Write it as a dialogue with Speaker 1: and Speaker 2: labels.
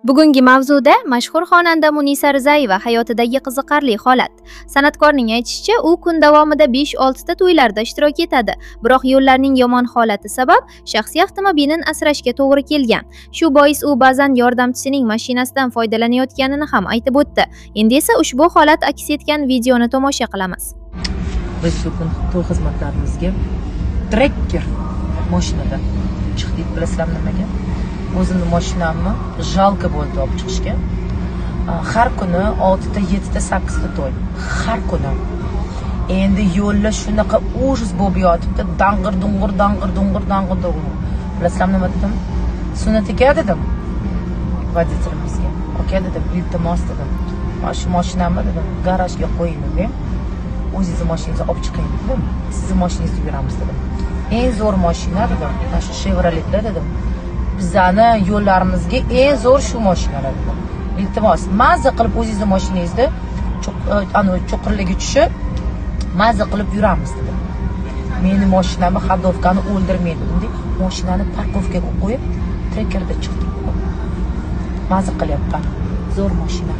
Speaker 1: Bugungi mavzuda mashhur xonanda Munisa Rizayeva hayotidagi qiziqarli holat. San'atkorning aytishicha, u kun davomida 5-6 ta to'ylarda ishtirok etadi. Biroq yo'llarning yomon holati sabab shaxsiy avtomobilini asrashga to'g'ri kelgan. Shu bois u ba'zan yordamchisining mashinasidan foydalanayotganini ham aytib o'tdi. Endi esa ushbu holat aks etgan videoni tomosha qilamiz.
Speaker 2: Biz shu kun to'y xizmatlarimizga trekker mashinada chiqdik. Bilasizlar nimaga? O'zimni mashinamni jalka bo'ldi olib chiqishga. Har kuni 6 ta, 7 ta, 8 ta to'y. Har kuni. Endi yo'llar shunaqa ujuz bo'lib yotibdi. Dang'ir-dung'ir. Bilasizlar nima dedim? Sunnatiga dedim. Voditelimizga. Aka dedim, iltimos dedim. Mana shu mashinamni dedim, garajga qo'ying dedim. O'zingizni mashinangizni olib chiqing dedim. Sizni mashinangizda yuramiz dedim. Eng zo'r mashina dedim. Mana shu Chevrolet'da dedim. Bizani yo'llarimizga eng zo'r shu mashinalar dedim. Iltimos, mazza qilib o'zingizni mashinangizda cho'qirligi tushib, mazza qilib yuramiz dedim. Meni mashinamni xadovkani o'ldirmaydi dedim. Mashinani parkovkaga qo'yib, trekkerda chiqdim. Mazza qilyapman. Zo'r mashina.